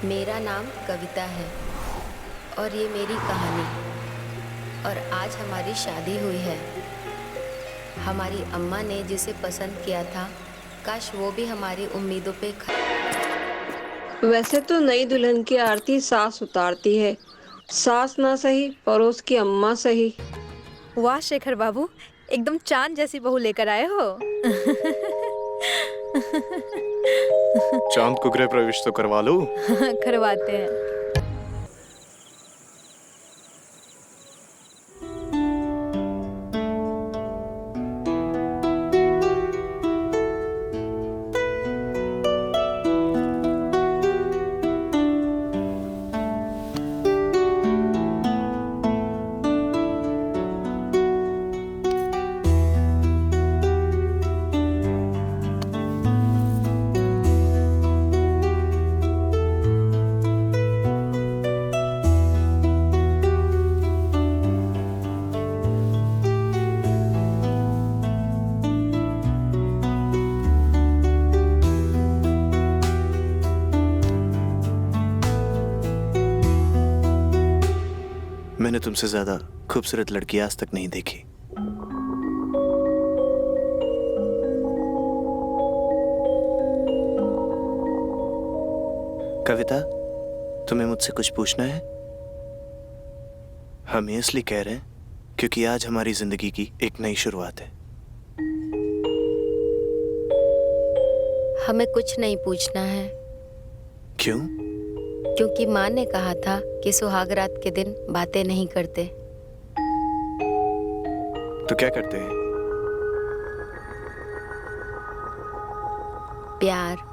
मेरा नाम कविता है और ये मेरी कहानी। और आज हमारी शादी हुई है। हमारी अम्मा ने जिसे पसंद किया था, काश वो भी हमारी उम्मीदों पे वैसे तो नई दुल्हन की आरती सास उतारती है। सास ना सही, पड़ोस की अम्मा सही। वाह शेखर बाबू, एकदम चांद जैसी बहू लेकर आए हो। चांद को गृह प्रवेश तो करवा लो। करवाते हैं। मैंने तुमसे ज्यादा खूबसूरत लड़की आज तक नहीं देखी। कविता, तुम्हें मुझसे कुछ पूछना है? हम ये इसलिए कह रहे हैं क्योंकि आज हमारी जिंदगी की एक नई शुरुआत है। हमें कुछ नहीं पूछना है। क्यों? क्योंकि माँ ने कहा था कि सुहाग रात के दिन बातें नहीं करते। तो क्या करते हैं? प्यार।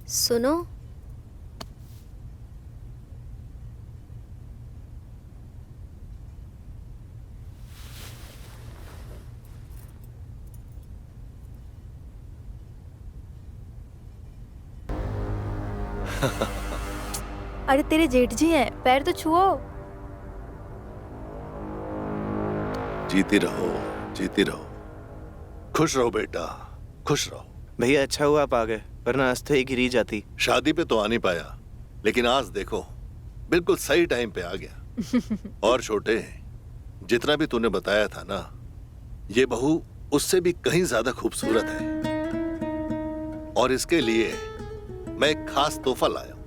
सुनो, अरे तेरे जेठ जी हैं, पैर तो छुओ। जीती रहो, जीती रहो। खुश रहो बेटा, खुश रहो। भैया अच्छा हुआ आप आ गए, वरना आज तो एक गिरी जाती। शादी पे तो आ नहीं पाया, लेकिन आज देखो बिल्कुल सही टाइम पे आ गया। और छोटे, जितना भी तूने बताया था ना, ये बहू उससे भी कहीं ज्यादा खूबसूरत है। और इसके लिए मैं एक खास तोहफा लाया हूं,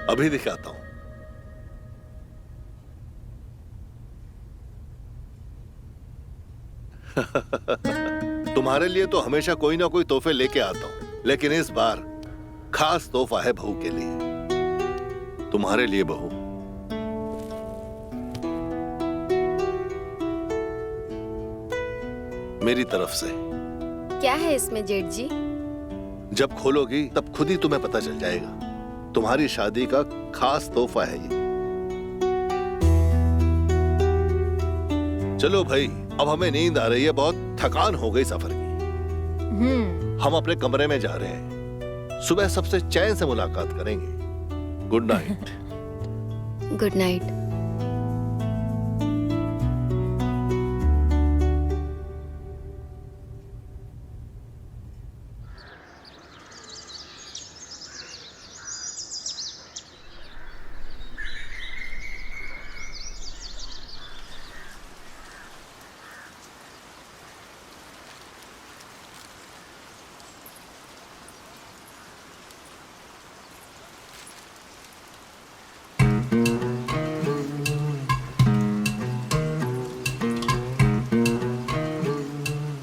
अभी दिखाता हूं। तुम्हारे लिए तो हमेशा कोई ना कोई तोहफे लेके आता हूं, लेकिन इस बार खास तोहफा है बहू के लिए, तुम्हारे लिए बहू। मेरी तरफ से। क्या है इसमें जेठ जी? जब खोलोगी तब खुद ही तुम्हें पता चल जाएगा। तुम्हारी शादी का खास तोहफा है ये। चलो भाई, अब हमें नींद आ रही है, बहुत थकान हो गई सफर की। हम अपने कमरे में जा रहे हैं, सुबह सबसे चैन से मुलाकात करेंगे। Good night. Good night.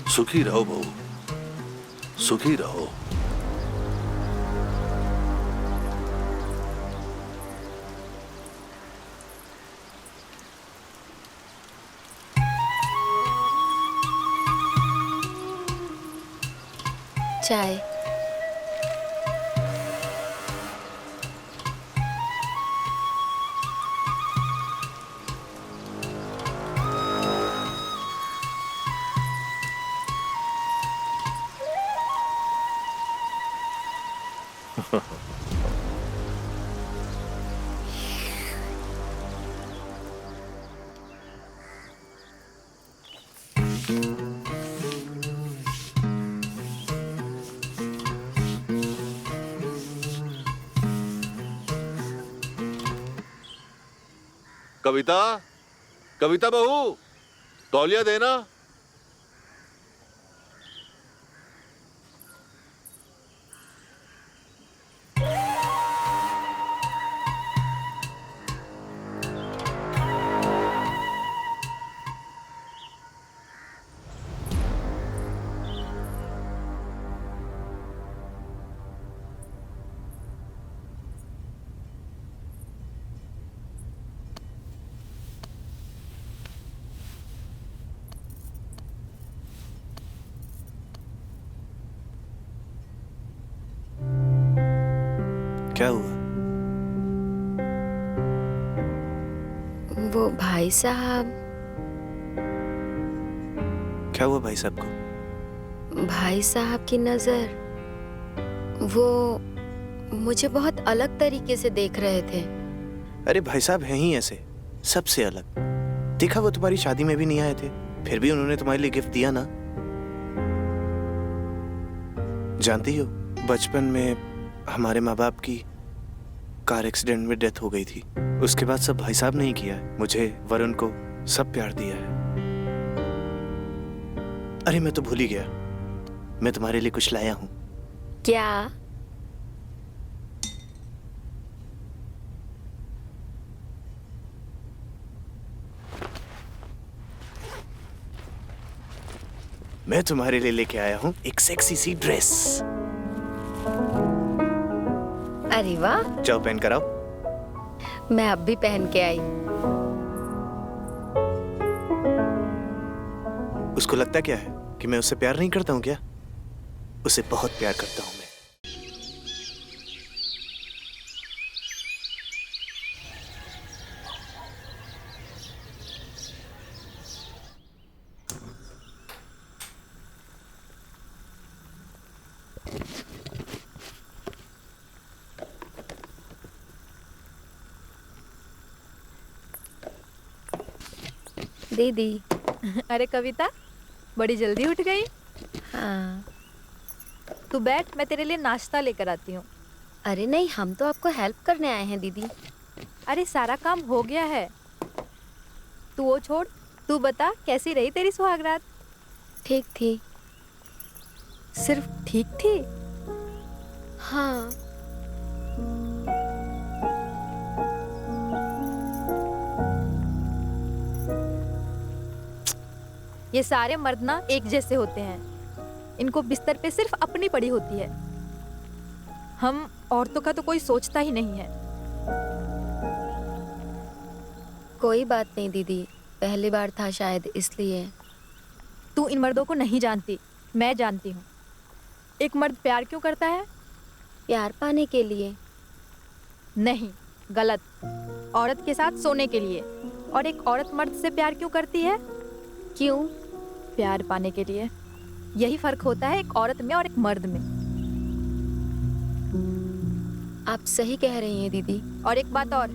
सुखी रहो बहू, सुखी रहो। चाय। कविता, कविता बहू, तौलिया देना। क्या हुआ? वो भाई साहब। क्या हुआ भाई साहब को? भाई साहब की नजर, वो मुझे बहुत अलग तरीके से देख रहे थे। अरे भाई साहब हैं ही ऐसे, सबसे अलग। देखा, वो तुम्हारी शादी में भी नहीं आए थे, फिर भी उन्होंने तुम्हारे लिए गिफ्ट दिया ना। जानती हो, बचपन में हमारे माँ बाप की कार एक्सीडेंट में डेथ हो गई थी। उसके बाद सब भाई साहब ने ही किया है। मुझे, वरुण को सब प्यार दिया है। अरे मैं तो भूल ही गया, मैं तुम्हारे लिए कुछ लाया हूं। क्या? मैं तुम्हारे लिए लेके आया हूं एक सेक्सी सी ड्रेस। अरे वाह, जाओ पहन कर आओ। मैं अब भी पहन के आई। उसको लगता क्या है कि मैं उससे प्यार नहीं करता हूं क्या? उसे बहुत प्यार करता हूं मैं। दीदी। अरे कविता, बड़ी जल्दी उठ गई। हाँ। तू बैठ, मैं तेरे लिए नाश्ता लेकर आती हूँ। अरे नहीं, हम तो आपको हेल्प करने आए हैं दीदी। अरे सारा काम हो गया है, तू वो छोड़। तू बता, कैसी रही तेरी सुहागरात? ठीक थी। सिर्फ ठीक थी? हाँ। ये सारे मर्द ना एक जैसे होते हैं, इनको बिस्तर पे सिर्फ अपनी पड़ी होती है। हम औरतों का तो कोई सोचता ही नहीं है। कोई बात नहीं दीदी, पहली बार था शायद इसलिए। तू इन मर्दों को नहीं जानती, मैं जानती हूँ। एक मर्द प्यार क्यों करता है? प्यार पाने के लिए। नहीं, गलत। औरत के साथ सोने के लिए। और एक औरत मर्द से प्यार क्यों करती है? क्यों? प्यार पाने के लिए। यही फर्क होता है एक औरत में और एक मर्द में। आप सही कह रही हैं दीदी। और एक बात और,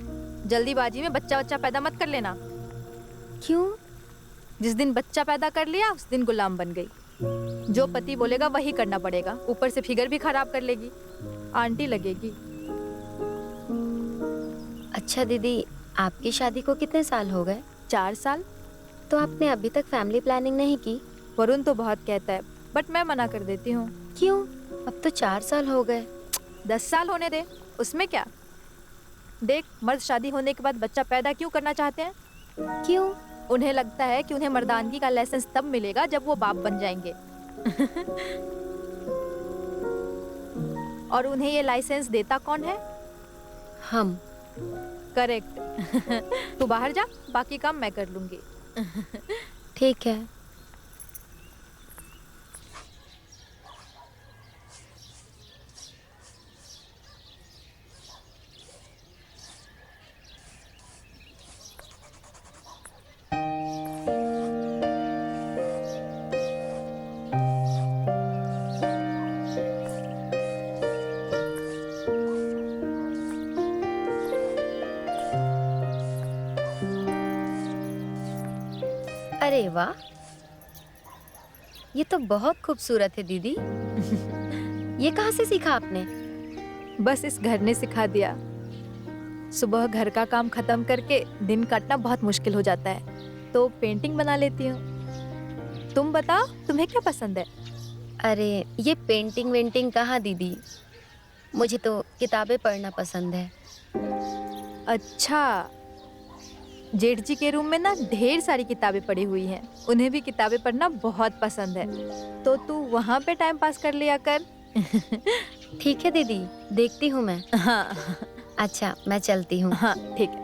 जल्दीबाजी में बच्चा पैदा मत कर लेना। क्यों? जिस दिन बच्चा पैदा कर लिया उस दिन गुलाम बन गई। जो पति बोलेगा वही करना पड़ेगा। ऊपर से फिगर भी खराब कर लेगी, आंटी लगेगी। अच्छा दीदी, आपकी शादी को कितने साल हो गए? 4 साल। तो आपने अभी तक फैमिली प्लानिंग नहीं की? वरुण तो बहुत कहता है, बट मैं मना कर देती हूँ। क्यों? अब तो 4 साल हो गए। 10 साल होने दे, उसमें क्या। देख, मर्द शादी होने के बाद बच्चा पैदा क्यों करना चाहते हैं? क्यों? उन्हें लगता है कि उन्हें मर्दानगी का लाइसेंस तब मिलेगा जब वो बाप बन जाएंगे। और उन्हें ये लाइसेंस देता कौन है? हम। करेक्ट। तू बाहर जा, बाकी काम मैं कर लूंगी। ठीक है। वाह, ये तो बहुत खूबसूरत है दीदी। ये कहाँ से सीखा आपने? बस इस घर ने सिखा दिया। सुबह घर का काम खत्म करके दिन काटना बहुत मुश्किल हो जाता है, तो पेंटिंग बना लेती हूँ। तुम बताओ, तुम्हें क्या पसंद है? अरे ये पेंटिंग वेंटिंग कहाँ दीदी, मुझे तो किताबें पढ़ना पसंद है। अच्छा, जेठ जी के रूम में ना ढेर सारी किताबें पड़ी हुई हैं। उन्हें भी किताबें पढ़ना बहुत पसंद है, तो तू वहाँ पे टाइम पास कर लिया कर। ठीक है दीदी, देखती हूँ मैं। हाँ अच्छा, मैं चलती हूँ। हाँ ठीक है।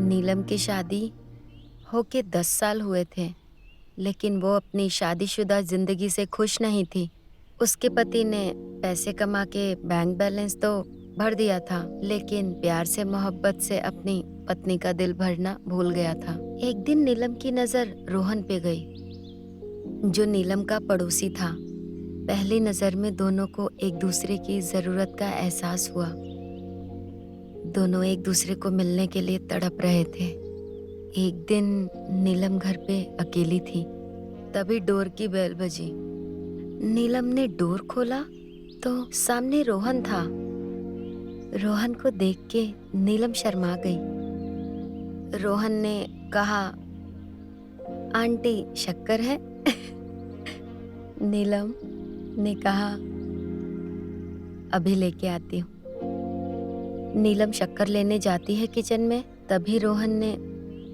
नीलम की शादी होके 10 साल हुए थे, लेकिन वो अपनी शादीशुदा जिंदगी से खुश नहीं थी। उसके पति ने पैसे कमा के बैंक बैलेंस तो भर दिया था, लेकिन प्यार से मोहब्बत से अपनी पत्नी का दिल भरना भूल गया था। एक दिन नीलम की नजर रोहन पे गई, जो नीलम का पड़ोसी था। पहली नजर में दोनों को एक दूसरे की जरूरत का एहसास हुआ। दोनों एक दूसरे को मिलने के लिए तड़प रहे थे। एक दिन नीलम घर पे अकेली थी, तभी डोर की बेल बजी। नीलम ने डोर खोला तो सामने रोहन था। रोहन को देख के नीलम शर्मा गई। रोहन ने कहा, आंटी शक्कर है? नीलम ने कहा, अभी लेके आती हूँ। नीलम शक्कर लेने जाती है किचन में, तभी रोहन ने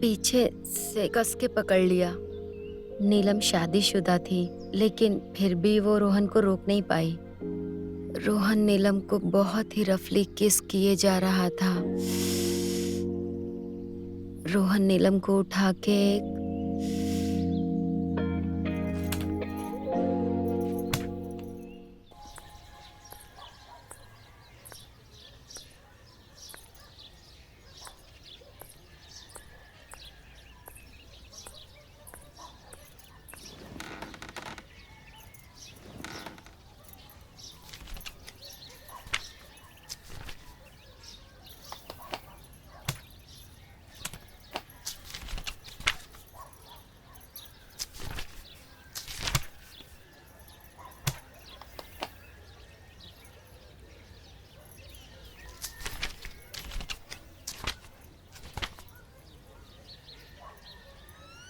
पीछे से कस के पकड़ लिया। नीलम शादीशुदा थी, लेकिन फिर भी वो रोहन को रोक नहीं पाई। रोहन नीलम को बहुत ही रफली किस किए जा रहा था। रोहन नीलम को उठा के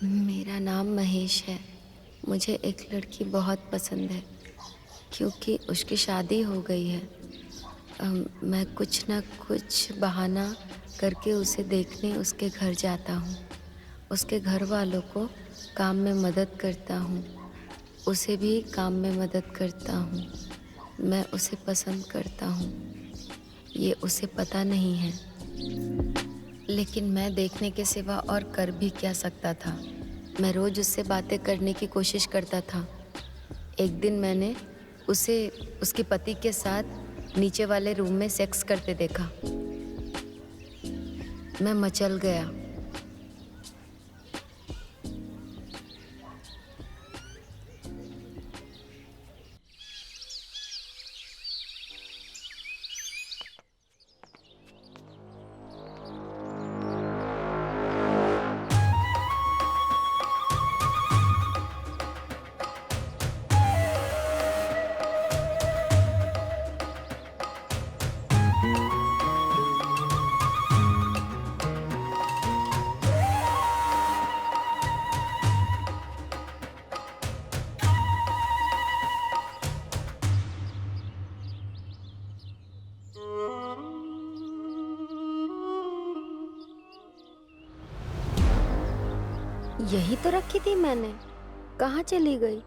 मेरा नाम महेश है। मुझे एक लड़की बहुत पसंद है, क्योंकि उसकी शादी हो गई है। मैं कुछ ना कुछ बहाना करके उसे देखने उसके घर जाता हूँ। उसके घर वालों को काम में मदद करता हूँ, उसे भी काम में मदद करता हूँ। मैं उसे पसंद करता हूँ, ये उसे पता नहीं है, लेकिन मैं देखने के सिवा और कर भी क्या सकता था। मैं रोज उससे बातें करने की कोशिश करता था। एक दिन मैंने उसे उसके पति के साथ नीचे वाले रूम में सेक्स करते देखा। मैं मचल गया। यही तो रखी थी मैंने। कहाँ चली गई?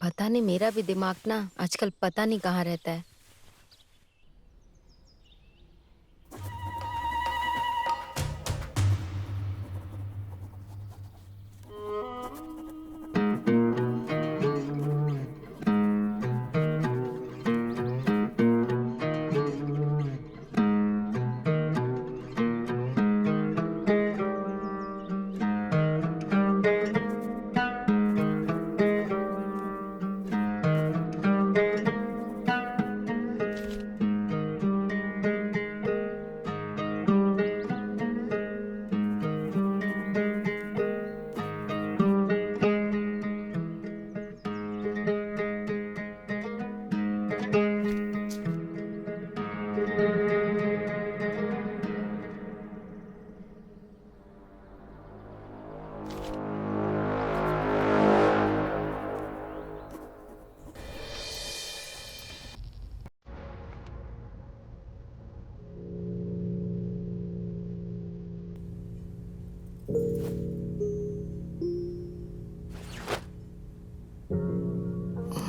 पता नहीं, मेरा भी दिमाग ना आजकल पता नहीं कहाँ रहता है।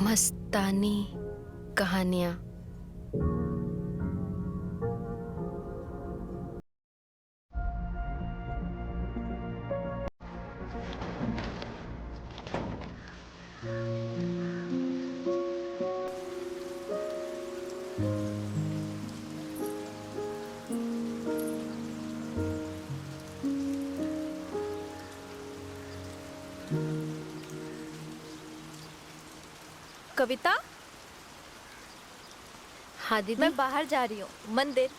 मस्तानी कहानियाँ। कविता, हाँ दीदी। मैं बाहर जा रही हूँ मंदिर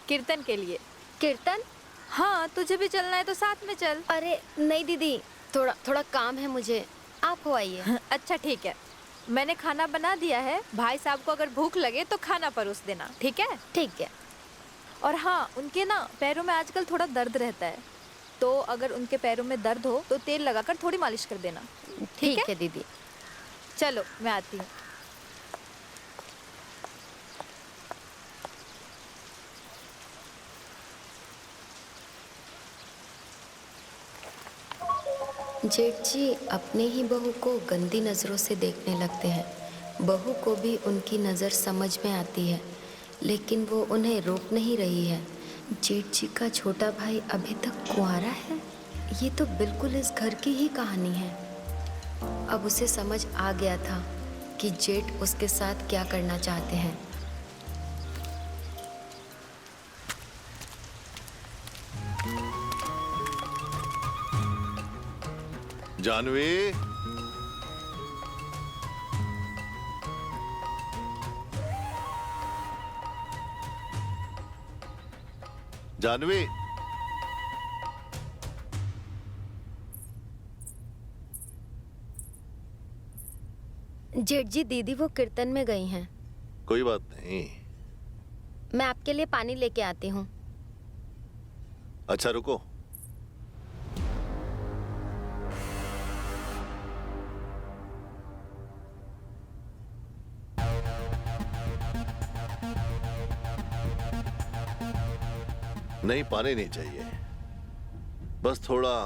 कीर्तन के लिए। कीर्तन? हाँ, तुझे भी चलना है तो साथ में चल। अरे नहीं दीदी, थोड़ा थोड़ा काम है मुझे, आप हो आइए। अच्छा ठीक है, मैंने खाना बना दिया है। भाई साहब को अगर भूख लगे तो खाना परोस देना, ठीक है? ठीक है। और हाँ, उनके ना पैरों में आजकल थोड़ा दर्द रहता है, तो अगर उनके पैरों में दर्द हो तो तेल लगाकर थोड़ी मालिश कर देना, ठीक है दीदी। चलो मैं आती हूँ। जेठ जी अपने ही बहू को गंदी नज़रों से देखने लगते हैं। बहू को भी उनकी नज़र समझ में आती है, लेकिन वो उन्हें रोक नहीं रही है। जेठ जी का छोटा भाई अभी तक कुंवारा है। ये तो बिल्कुल इस घर की ही कहानी है। अब उसे समझ आ गया था कि जेठ उसके साथ क्या करना चाहते हैं। जानवी, जानवी, जेठ जी, दीदी वो कीर्तन में गई हैं। कोई बात नहीं। मैं आपके लिए पानी लेके आती हूँ। अच्छा रुको। नहीं, पानी नहीं चाहिए, बस थोड़ा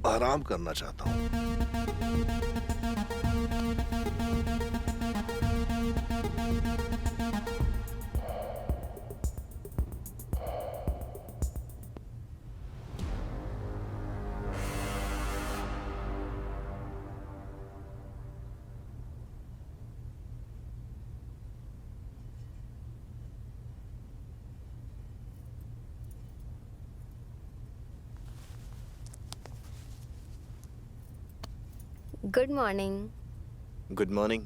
आराम करना चाहता हूं। Good morning. Good morning.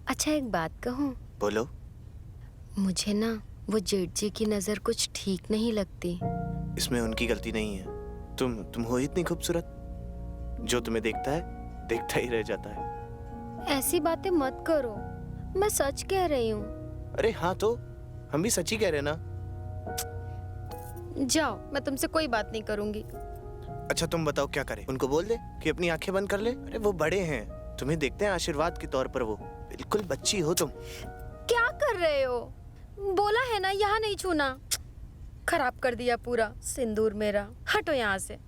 अच्छा एक बात कहूँ? बोलो। मुझे ना वो जेठ जी की नज़र कुछ ठीक नहीं लगती। इसमें उनकी गलती नहीं है। तुम हो इतनी खूबसूरत, जो तुम्हें देखता है देखता ही रह जाता है। ऐसी बातें मत करो, मैं सच कह रही हूँ। अरे हाँ, तो हम भी सच ही कह रहे हैं ना। जाओ, मैं तुमसे कोई बात नहीं करूंगी। अच्छा तुम बताओ क्या करें? उनको बोल दे कि अपनी आंखें बंद कर ले। अरे वो बड़े हैं, तुम्हें देखते हैं आशीर्वाद के तौर पर। वो बिल्कुल बच्ची हो तुम। क्या कर रहे हो? बोला है ना यहाँ नहीं छूना। खराब कर दिया पूरा सिंदूर मेरा। हटो यहाँ से।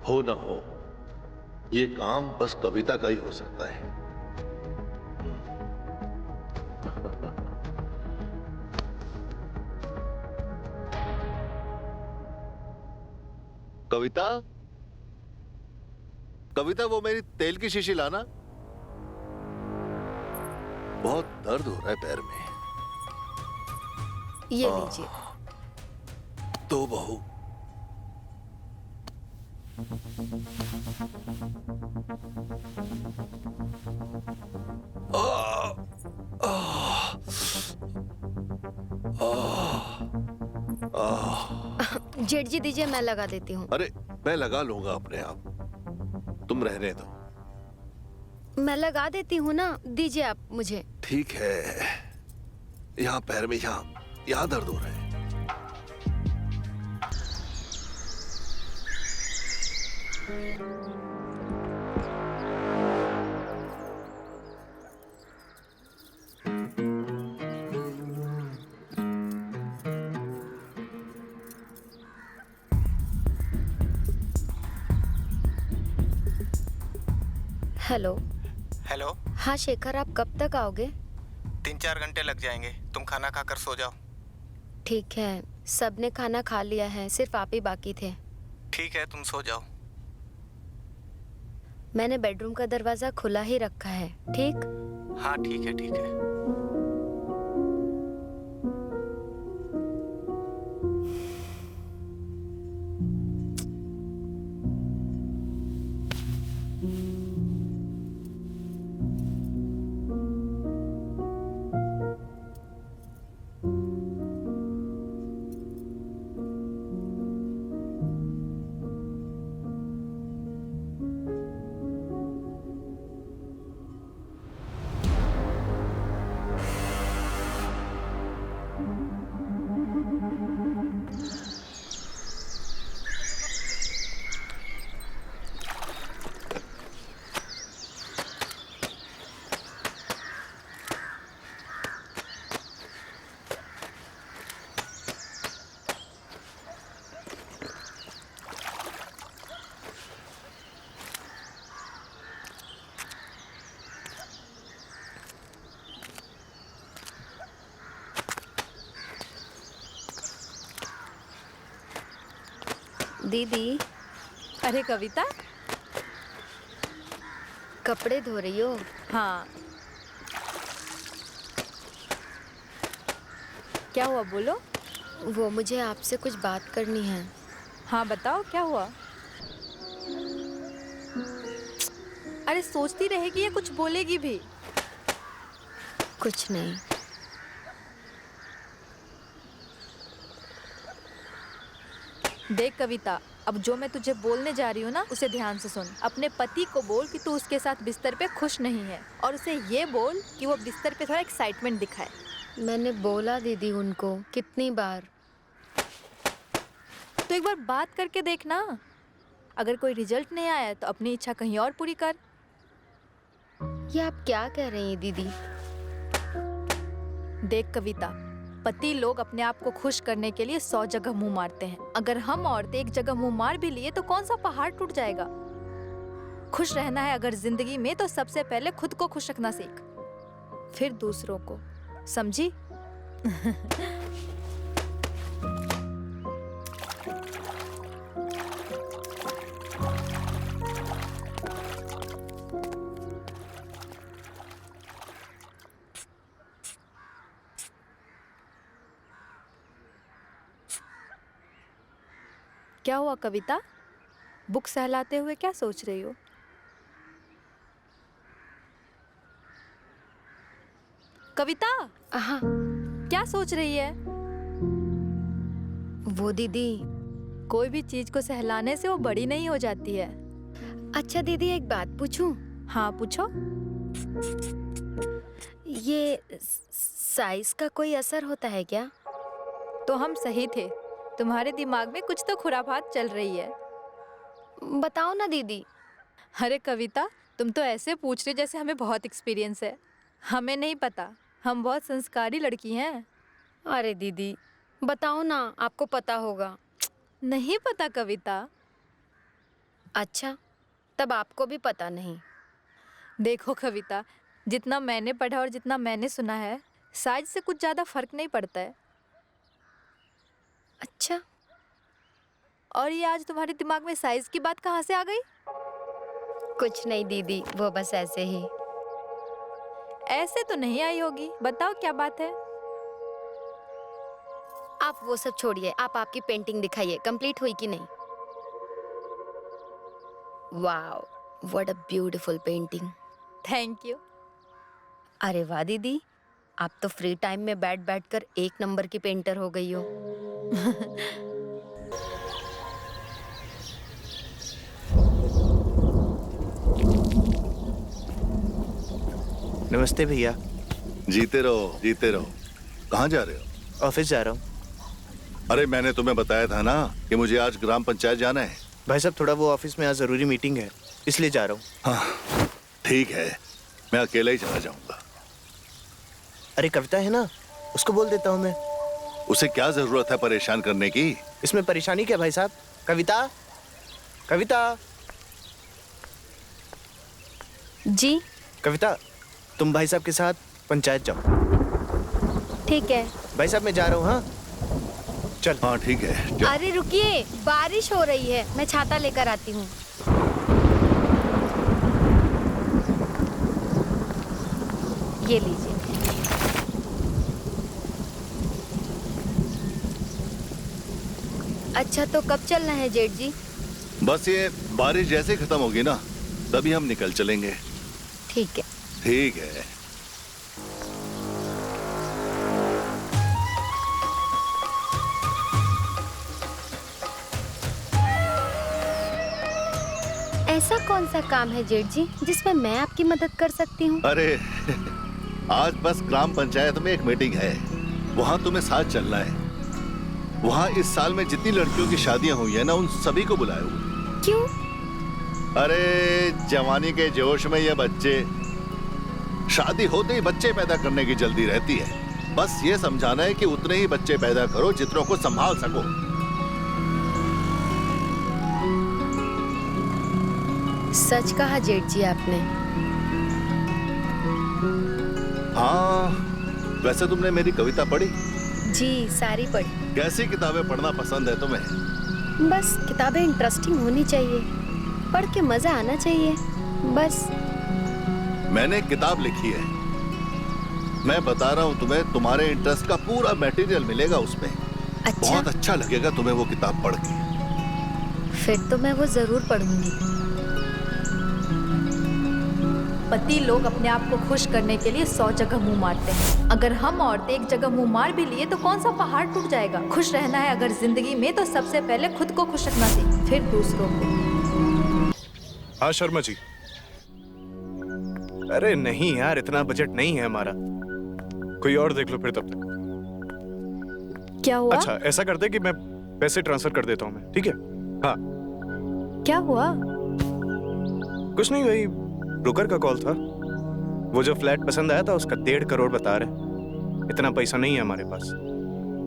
हो ना हो, ये काम बस कविता का ही हो सकता है। कविता, कविता, वो मेरी तेल की शीशी लाना। बहुत दर्द हो रहा है पैर में। ये लीजिए। तो बहू, जेठ जी दीजिए, मैं लगा देती हूँ। अरे मैं लगा लूंगा अपने आप, तुम रहने दो। मैं लगा देती हूँ ना, दीजिए आप मुझे। ठीक है, यहाँ पैर में यहाँ दर्द हो रहा है। हेलो। हेलो। हाँ शेखर, आप कब तक आओगे? 3-4 घंटे लग जाएंगे, तुम खाना खाकर सो जाओ। ठीक है, सबने खाना खा लिया है, सिर्फ आप ही बाकी थे। ठीक है, तुम सो जाओ। मैंने बेडरूम का दरवाजा खुला ही रखा है, ठीक? हाँ ठीक है, ठीक है। दीदी, अरे कविता। कपड़े धो रही हो? हाँ, क्या हुआ, बोलो। वो मुझे आपसे कुछ बात करनी है। हाँ बताओ, क्या हुआ। अरे सोचती रहेगी या कुछ बोलेगी भी? कुछ नहीं। देख कविता, अब जो मैं तुझे बोलने जा रही हूँ ना, उसे ध्यान से सुन। अपने पति को बोल कि तू उसके साथ बिस्तर पे खुश नहीं है, और उसे ये बोल कि वो बिस्तर पे थोड़ा एक्साइटमेंट दिखाए। मैंने बोला दीदी उनको कितनी बार। तो एक बार बात करके देखना। अगर कोई रिजल्ट नहीं आया तो अपनी इच्छा कहीं और पूरी कर। ये आप क्या कह रही हैं दीदी? देख कविता, पति लोग अपने आप को खुश करने के लिए 100 जगह मुंह मारते हैं। अगर हम औरतें एक जगह मुंह मार भी लिए तो कौन सा पहाड़ टूट जाएगा। खुश रहना है अगर जिंदगी में तो सबसे पहले खुद को खुश रखना सीख, फिर दूसरों को। समझी? क्या हुआ कविता? बुक सहलाते हुए क्या सोच रही हो? कविता, हाँ, क्या सोच रही है? वो दीदी। कोई भी चीज को सहलाने से वो बड़ी नहीं हो जाती है। अच्छा दीदी, एक बात पूछूं? हाँ पूछो। ये साइज का कोई असर होता है क्या? तो हम सही थे, तुम्हारे दिमाग में कुछ तो खुराफात चल रही है। बताओ ना दीदी। अरे कविता, तुम तो ऐसे पूछ रही जैसे हमें बहुत एक्सपीरियंस है। हमें नहीं पता, हम बहुत संस्कारी लड़की हैं। अरे दीदी बताओ ना, आपको पता होगा। नहीं पता कविता। अच्छा, तब आपको भी पता नहीं। देखो कविता, जितना मैंने पढ़ा और जितना मैंने सुना है, साइज से कुछ ज़्यादा फर्क नहीं पड़ता है। अच्छा, और ये आज तुम्हारे दिमाग में साइज की बात कहाँ से आ गई? कुछ नहीं दीदी, वो बस ऐसे ही। ऐसे तो नहीं आई होगी, बताओ क्या बात है? आप वो सब छोड़िए, आप आपकी पेंटिंग दिखाइए, कंप्लीट हुई कि नहीं? Wow, what a beautiful painting. Thank you. अरे वाह दीदी, आप तो फ्री टाइम में बैठ बैठ कर 1 नंबर की पेंटर हो गई हो। नमस्ते भैया। जीते रहो जीते रहो। कहाँ जा रहे हो? ऑफिस जा रहा हूँ। अरे मैंने तुम्हें बताया था ना कि मुझे आज ग्राम पंचायत जाना है। भाई साहब, थोड़ा वो ऑफिस में आज जरूरी मीटिंग है, इसलिए जा रहा हूँ। हाँ ठीक है, मैं अकेला ही चला जाऊंगा। अरे कविता है ना, उसको बोल देता हूँ मैं। उसे क्या जरूरत है परेशान करने की? इसमें परेशानी क्या भाई साहब? कविता, कविता, जी कविता, तुम भाई साहब के साथ पंचायत जाओ। ठीक है। भाई साहब मैं जा रहा हूँ। हाँ चल। हाँ ठीक है जाओ। अरे रुकिए, बारिश हो रही है, मैं छाता लेकर आती हूँ। ये लीजिए। अच्छा, तो कब चलना है जेठ जी? बस ये बारिश जैसे खत्म होगी ना, तभी हम निकल चलेंगे। ठीक है। ठीक है। ऐसा कौन सा काम है जेठ जी जिसमें मैं आपकी मदद कर सकती हूँ? अरे आज बस ग्राम पंचायत में एक मीटिंग है, वहाँ तुम्हें साथ चलना है। वहाँ इस साल में जितनी लड़कियों की शादियां हुई है ना, उन सभी को बुलाया हुआ। क्यों? अरे जवानी के जोश में ये बच्चे, शादी होते ही बच्चे पैदा करने की जल्दी रहती है। बस ये समझाना है कि उतने ही बच्चे पैदा करो जितनों को संभाल सको। सच कहा जेठ जी आपने। हाँ, वैसे तुमने मेरी कविता पढ़ी? जी, सारी पढ़ी। कैसी किताबें पढ़ना पसंद है तुम्हें? बस किताबें इंटरेस्टिंग होनी चाहिए, पढ़ के मजा आना चाहिए, बस। मैंने एक किताब लिखी है, मैं बता रहा हूँ तुम्हें, तुम्हारे इंटरेस्ट का पूरा मटेरियल मिलेगा उसमें। अच्छा, बहुत अच्छा लगेगा तुम्हें वो किताब पढ़ के। फिर तो मैं वो जरूर पढ़ूंगी। पति लोग अपने आप को खुश करने के लिए 100 जगह मुंह मारते हैं। अगर हम औरतें एक जगह मुंह मार भी लिए तो कौन सा पहाड़ टूट जाएगा। खुश रहना है अगर जिंदगी में तो सबसे पहले खुद को खुश रखना सीख, फिर दूसरों को। हाँ शर्मा जी। अरे नहीं यार, इतना बजट नहीं है हमारा, कोई और देख लो फिर तब तक। क्या हुआ? अच्छा ऐसा करते कि मैं पैसे ट्रांसफर कर देता हूँ मैं, ठीक है? हाँ। क्या हुआ? कुछ नहीं, वही ब्रोकर का कॉल था। वो जो फ्लैट पसंद आया था उसका 1.5 करोड़ बता रहे। इतना पैसा नहीं है हमारे पास।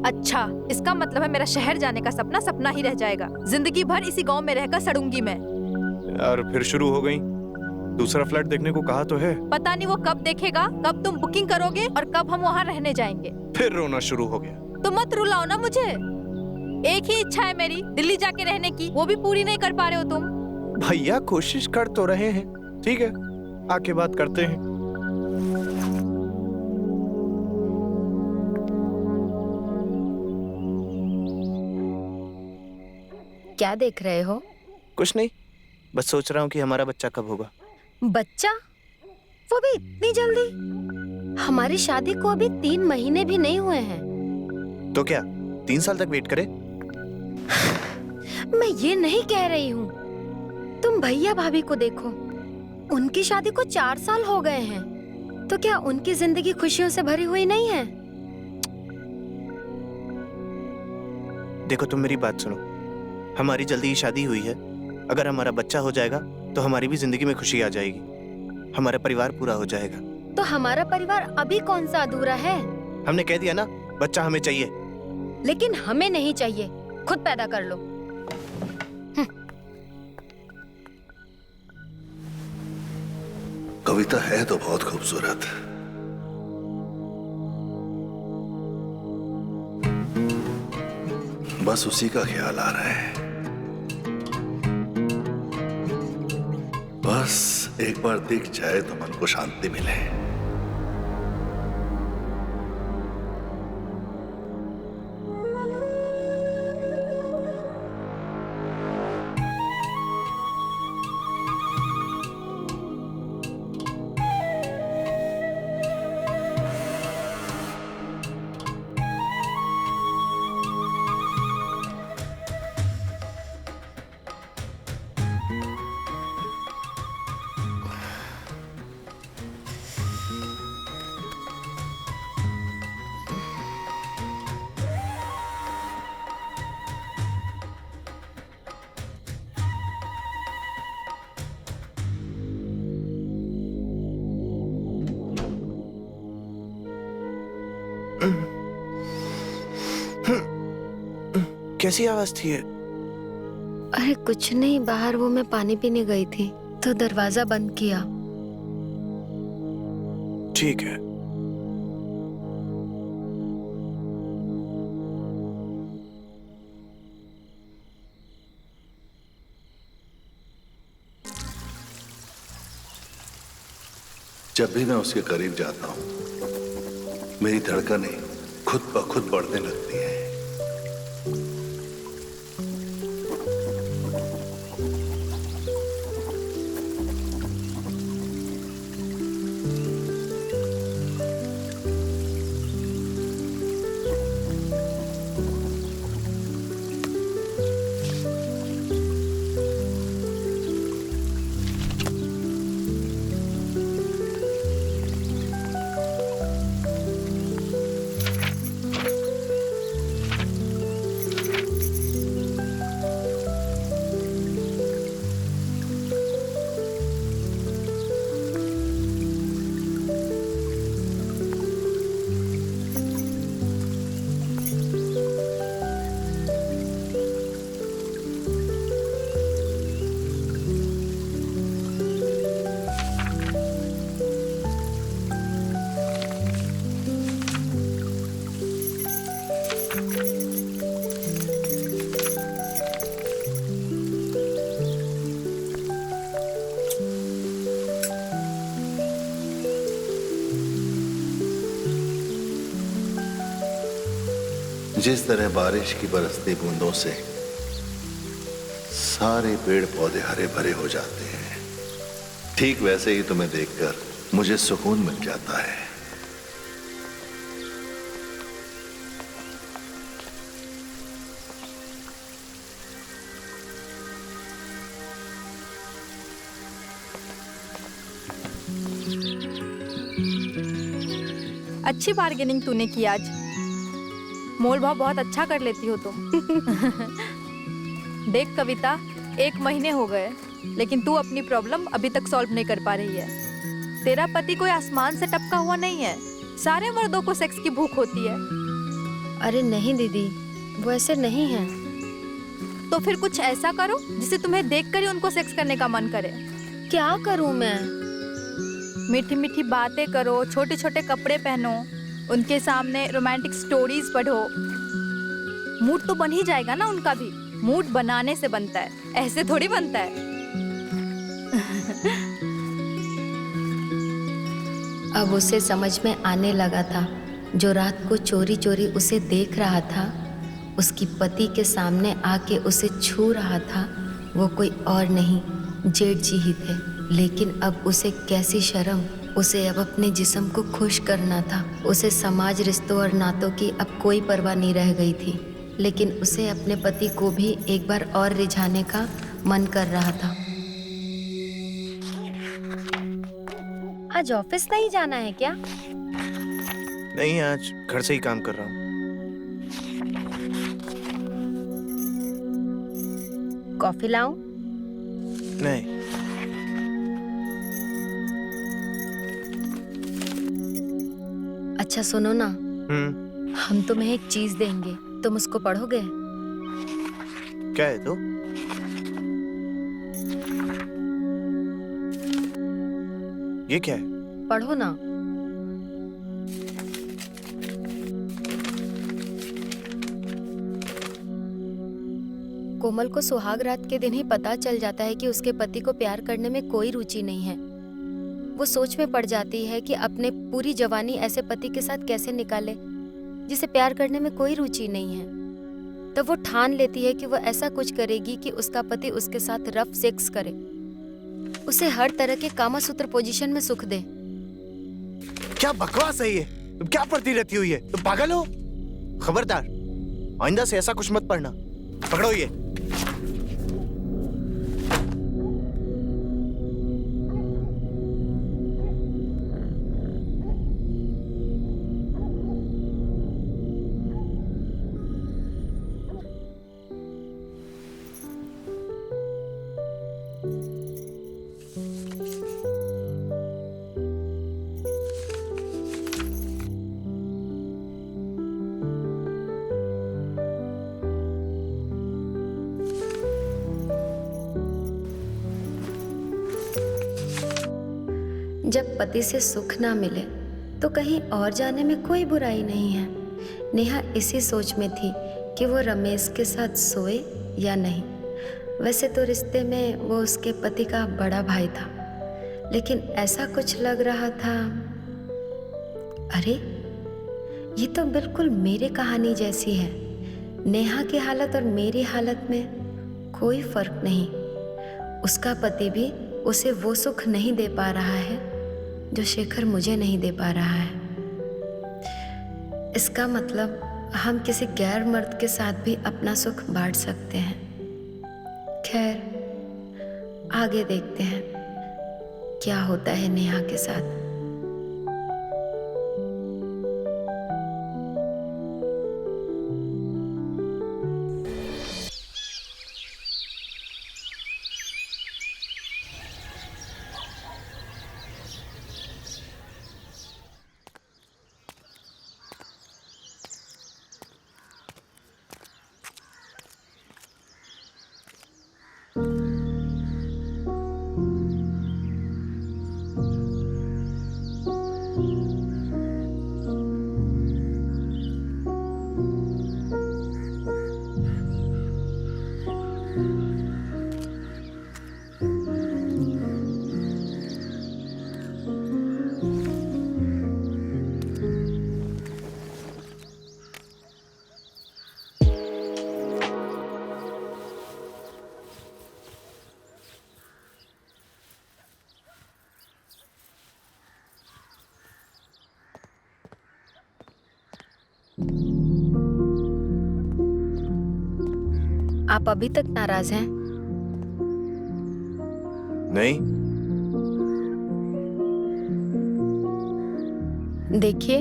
अच्छा, इसका मतलब है मेरा शहर जाने का सपना सपना ही रह जाएगा। जिंदगी भर इसी गांव में रहकर सड़ूंगी मैं। यार फिर शुरू हो गई। दूसरा फ्लैट देखने को कहा तो है। पता नहीं वो कब देखेगा, कब तुम बुकिंग करोगे और कब हम वहाँ रहने जाएंगे। फिर रोना शुरू हो गया। तो मत रुलाओ ना मुझे। एक ही इच्छा है मेरी, दिल्ली जाके रहने की, वो भी पूरी नहीं कर पा रहे हो तुम। भैया कोशिश कर तो रहे हैं। ठीक है, आके बात करते हैं। क्या देख रहे हो? कुछ नहीं, बस सोच रहा हूँ कि हमारा बच्चा कब होगा। बच्चा? वो भी इतनी जल्दी? हमारी शादी को अभी 3 महीने भी नहीं हुए हैं। तो क्या 3 साल तक वेट करें? मैं ये नहीं कह रही हूँ। तुम भैया भाभी को देखो, उनकी शादी को 4 साल हो गए हैं। तो क्या उनकी जिंदगी खुशियों से भरी हुई नहीं है? देखो तुम मेरी बात सुनो, हमारी जल्दी ही शादी हुई है। अगर हमारा बच्चा हो जाएगा तो हमारी भी जिंदगी में खुशी आ जाएगी, हमारा परिवार पूरा हो जाएगा। तो हमारा परिवार अभी कौन सा अधूरा है? हमने कह दिया ना, बच्चा हमें चाहिए। लेकिन हमें नहीं चाहिए, खुद पैदा कर लो। कविता है तो बहुत खूबसूरत, बस उसी का ख्याल आ रहा है। बस एक बार दिख जाए तो मन को शांति मिले। कैसी आवाज थी ये? अरे कुछ नहीं, बाहर वो मैं पानी पीने गई थी तो दरवाजा बंद किया। ठीक है। जब भी मैं उसके करीब जाता हूं, मेरी धड़कनें खुद ब खुद बढ़ने लगती हैं। जिस तरह बारिश की बरसती बूंदों से सारे पेड़ पौधे हरे भरे हो जाते हैं, ठीक वैसे ही तुम्हें देखकर मुझे सुकून मिल जाता है। अच्छी बार्गेनिंग तूने की आज। मोल भाव बहुत अच्छा कर लेती हो तुम। देख कविता, 1 महीने हो गए लेकिन तू अपनी प्रॉब्लम अभी तक सॉल्व नहीं कर पा रही है। तेरा पति कोई आसमान से टपका हुआ नहीं है। सारे मर्दों को सेक्स की भूख होती है। अरे नहीं दीदी, वो ऐसे नहीं है। तो फिर कुछ ऐसा करो जिसे तुम्हें देखकर ही उनको सेक्स करने का मन करे। क्या करूं मैं? मीठी मीठी बातें करो, छोटे छोटे कपड़े पहनो, उनके सामने रोमांटिक स्टोरीज पढ़ो। मूड तो बन ही जाएगा ना उनका भी। मूड बनाने से बनता है, ऐसे थोड़ी बनता है। अब उसे समझ में आने लगा था, जो रात को चोरी चोरी उसे देख रहा था, उसकी पति के सामने आके उसे छू रहा था, वो कोई और नहीं जेठ जी ही थे। लेकिन अब उसे कैसी शर्म, उसे अब अपने जिस्म को खुश करना था। उसे समाज, रिश्तों और नातों की अब कोई परवाह नहीं रह गई थी। लेकिन उसे अपने पति को भी एक बार और रिझाने का मन कर रहा था। आज ऑफिस नहीं जाना है क्या? नहीं, आज घर से ही काम कर रहा हूँ। कॉफी लाऊं? नहीं। अच्छा सुनो ना, हम तुम्हें एक चीज देंगे, तुम उसको पढ़ोगे? क्या है तो? ये क्या है? पढ़ो ना। कोमल को सुहाग रात के दिन ही पता चल जाता है कि उसके पति को प्यार करने में कोई रुचि नहीं है। वो सोच में पड़ जाती है कि अपने पूरी जवानी ऐसे पति के साथ कैसे निकाले जिसे प्यार करने में कोई रुचि नहीं है। तब वो ठान लेती है कि वो ऐसा कुछ करेगी कि उसका पति उसके साथ रफ सेक्स करे, उसे हर तरह के कामासूत्र पोजीशन में सुख दे। क्या बकवास है ये? तुम क्या पढ़ती रहती हो ये? तुम पागल हो? खबरदार, आइंदा से ऐसा कुछ मत पढ़ना। पकड़ो ये। जब पति से सुख ना मिले तो कहीं और जाने में कोई बुराई नहीं है। नेहा इसी सोच में थी कि वो रमेश के साथ सोए या नहीं। वैसे तो रिश्ते में वो उसके पति का बड़ा भाई था, लेकिन ऐसा कुछ लग रहा था, अरे ये तो बिल्कुल मेरी कहानी जैसी है। नेहा की हालत और मेरी हालत में कोई फर्क नहीं। उसका पति भी उसे वो सुख नहीं दे पा रहा है जो शेखर मुझे नहीं दे पा रहा है। इसका मतलब हम किसी गैर मर्द के साथ भी अपना सुख बांट सकते हैं। खैर, आगे देखते हैं क्या होता है नेहा के साथ। आप अभी तक नाराज हैं? नहीं। देखिए,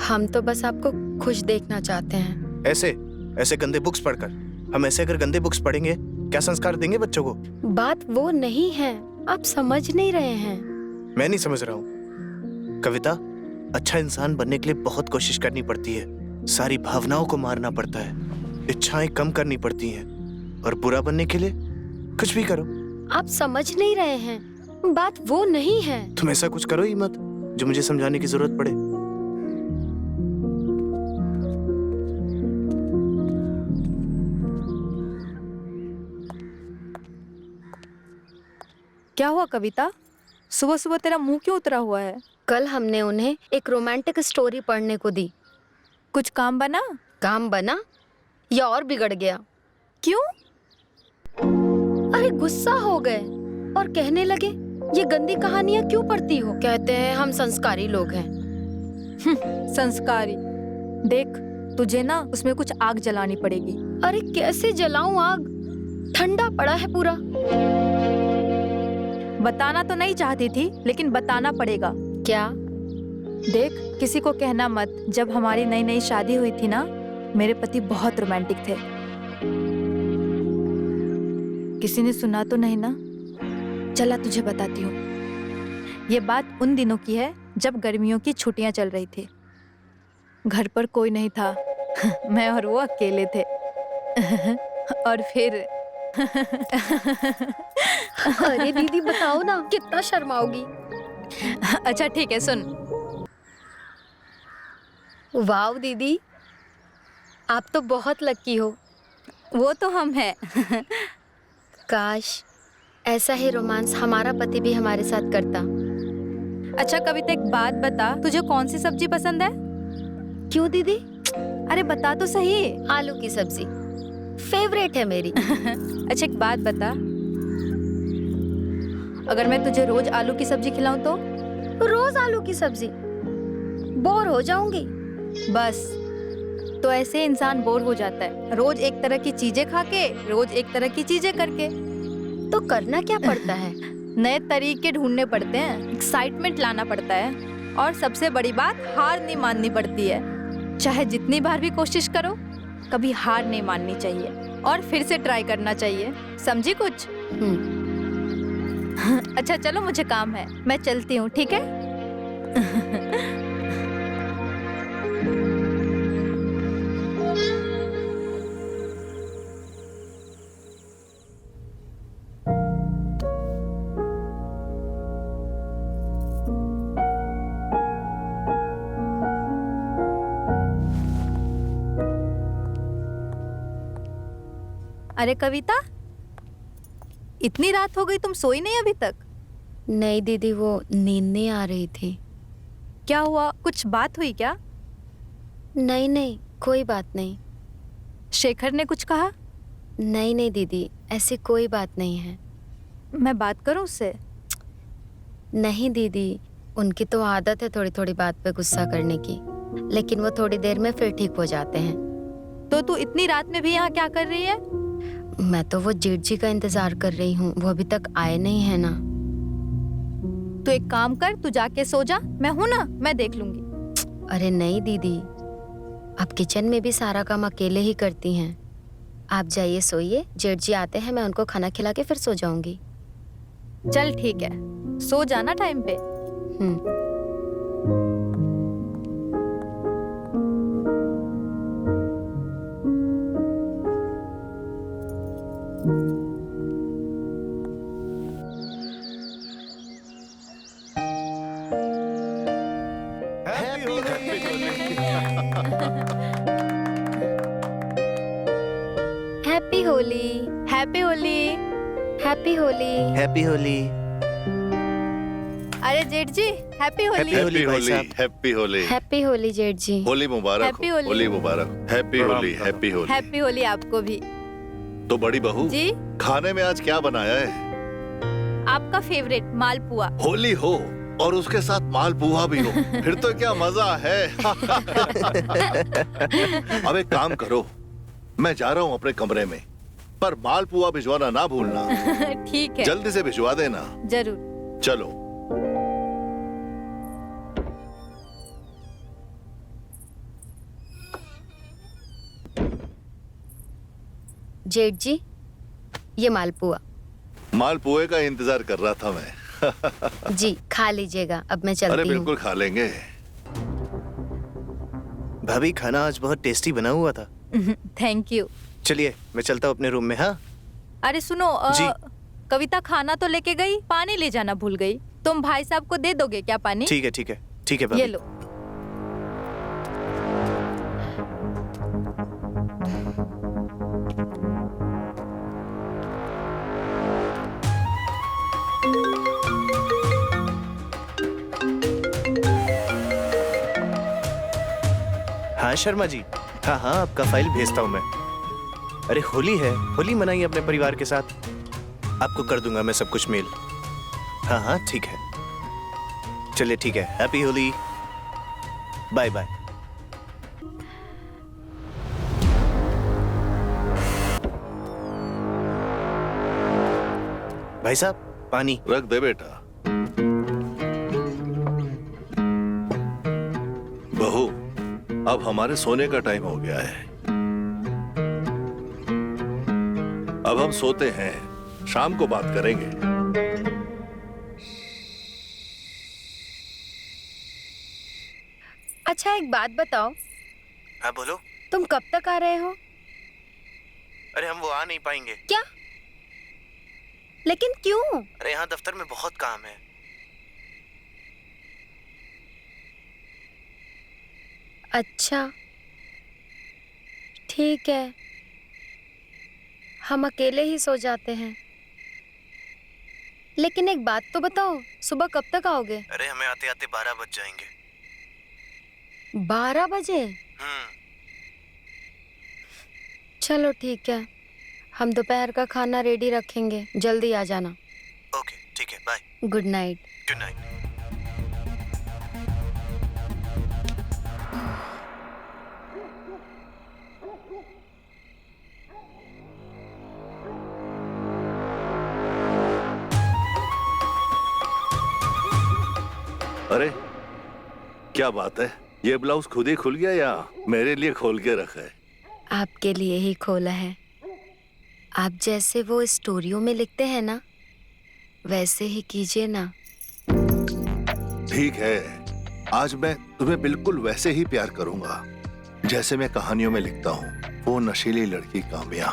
हम तो बस आपको खुश देखना चाहते हैं। ऐसे गंदे बुक्स पढ़कर? हम ऐसे अगर गंदे बुक्स पढ़ेंगे क्या संस्कार देंगे बच्चों को? बात वो नहीं है, आप समझ नहीं रहे हैं। मैं नहीं समझ रहा हूँ। कविता, अच्छा इंसान बनने के लिए बहुत कोशिश करनी पड़ती है, सारी भावनाओं को मारना पड़ता है, इच्छाएं कम करनी पड़ती हैं, और बुरा बनने के लिए कुछ भी करो। आप समझ नहीं रहे हैं, बात वो नहीं है। तुम ऐसा कुछ करो ही मत जो मुझे समझाने की जरूरत पड़े। क्या हुआ कविता? सुबह सुबह तेरा मुंह क्यों उतरा हुआ है? कल हमने उन्हें एक रोमांटिक स्टोरी पढ़ने को दी। कुछ काम बना? काम बना या और बिगड़ गया? क्यों? अरे गुस्सा हो गए और कहने लगे ये गंदी कहानियां क्यों पढ़ती हो। कहते हैं हम संस्कारी लोग हैं। संस्कारी? देख, तुझे ना उसमें कुछ आग जलानी पड़ेगी। अरे कैसे जलाऊं आग? ठंडा पड़ा है पूरा। बताना तो नहीं चाहती थी, लेकिन बताना पड़ेगा। क्या? देख, किसी को कहना मत। जब हमारी नई नई शादी हुई थी ना, मेरे पति बहुत रोमांटिक थे। किसी ने सुना तो नहीं ना? चला तुझे बताती हूँ। ये बात उन दिनों की है जब गर्मियों की छुट्टियां चल रही थी। घर पर कोई नहीं था। मैं और वो अकेले थे। और फिर अरे दीदी बताओ ना, कितना शर्माओगी। अच्छा ठीक है, सुन। वाव दीदी, आप तो बहुत लकी हो। वो तो हम हैं। काश ऐसा ही रोमांस हमारा पति भी हमारे साथ करता। अच्छा कविता, एक बात बता, तुझे कौन सी सब्जी पसंद है? क्यों दीदी? अरे बता तो सही। आलू की सब्जी फेवरेट है मेरी। अच्छा एक बात बता, अगर मैं तुझे रोज आलू की सब्जी खिलाऊं तो? रोज आलू की सब्जी? बोर हो जाऊंगी। बस, तो ऐसे इंसान बोर हो जाता है, रोज एक तरह की चीजें खा के, रोज एक तरह की चीजें करके। तो करना क्या पड़ता है? नए तरीके ढूंढने पड़ते हैं, एक्साइटमेंट लाना पड़ता है, और सबसे बड़ी बात, हार नहीं माननी पड़ती है। चाहे जितनी बार भी कोशिश करो, कभी हार नहीं माननी चाहिए और फिर से ट्राई करना चाहिए। समझी कुछ? अच्छा चलो, मुझे काम है, मैं चलती हूँ, ठीक है? अरे कविता, इतनी रात हो गई, तुम सोई नहीं अभी तक? नहीं दीदी, वो नींद नहीं आ रही थी। क्या हुआ, कुछ बात हुई क्या? नहीं नहीं, कोई बात नहीं। शेखर ने कुछ कहा? नहीं नहीं दीदी, ऐसी कोई बात नहीं है। मैं बात करूं उससे? नहीं दीदी, उनकी तो आदत है थोड़ी थोड़ी बात पे गुस्सा करने की, लेकिन वो थोड़ी देर में फिर ठीक हो जाते हैं। तो तू इतनी रात में भी यहाँ क्या कर रही है? मैं तो वो जेठ जी का इंतजार कर रही हूँ, वो अभी तक आए नहीं है ना। तू एक काम कर, तू जाके सो जा, मैं हूं ना, मैं देख लूंगी। अरे नहीं दीदी, आप किचन में भी सारा काम अकेले ही करती हैं। आप जाइए सोइए, जेठ जी आते हैं, मैं उनको खाना खिला के फिर सो जाऊंगी। चल ठीक है, सो जाना टाइम पे। Happy Holi. Happy Holi. Happy Holi. Happy Holi. अरे जेठ जी, हैप्पी होली। Happy होली भाई साहब। हैप्पी होली। हैप्पी होली जेठ जी। होली मुबारक हैप्पी हो, होली। होली मुबारक। Happy Holi, happy Holi. Happy Holi आपको भी। तो बड़ी बहू जी, खाने में आज क्या बनाया है? आपका फेवरेट मालपुआ। होली हो और उसके साथ मालपुआ भी हो, फिर तो क्या मजा है। अब एक काम करो, मैं जा रहा हूँ अपने कमरे में, पर मालपुआ भिजवाना ना भूलना। ठीक है, जल्दी से भिजवा देना। जरूर। चलो। जेठ जी, ये मालपुआ। मालपुए का इंतजार कर रहा था मैं। जी खा लीजिएगा, अब मैं अरे चलती हूँ। बिल्कुल खा लेंगे। भाभी खाना आज बहुत टेस्टी बना हुआ था। Thank you. चलिए मैं चलता हूँ अपने रूम में। हाँ अरे सुनो, जी। कविता खाना तो लेके गई, पानी ले जाना भूल गई। तुम भाई साहब को दे दोगे क्या पानी? ठीक है ठीक है ठीक है ये भाभी। लो। हाँ शर्मा जी, हाँ हाँ आपका फाइल भेजता हूँ मैं। अरे होली है, होली मनाइए अपने परिवार के साथ। आपको कर दूंगा मैं सब कुछ मेल। हाँ हाँ ठीक है, चलिए ठीक है, हैप्पी होली, बाय बाय। भाई साहब पानी। रख दे बेटा। बहू, अब हमारे सोने का टाइम हो गया है। अब हम सोते हैं, शाम को बात करेंगे। अच्छा एक बात बताओ, हाँ बोलो। तुम कब तक आ रहे हो? अरे हम वो आ नहीं पाएंगे। क्या? लेकिन क्यों? अरे यहाँ दफ्तर में बहुत काम है। अच्छा ठीक है, हम अकेले ही सो जाते हैं। लेकिन एक बात तो बताओ, सुबह कब तक आओगे? अरे हमें आते आते 12 बज जाएंगे। 12 बजे? चलो ठीक है, हम दोपहर का खाना रेडी रखेंगे, जल्दी आ जाना। ओके ठीक है, bye. Good night. Good night. अरे क्या बात है, ये ब्लाउज खुद ही खुल गया या मेरे लिए खोल के रखा है? आपके लिए ही खोला है। आप जैसे वो स्टोरियों में लिखते हैं ना, वैसे ही कीजिए ना। ठीक है, आज मैं तुम्हें बिल्कुल वैसे ही प्यार करूंगा जैसे मैं कहानियों में लिखता हूँ। वो नशीली लड़की काम्या।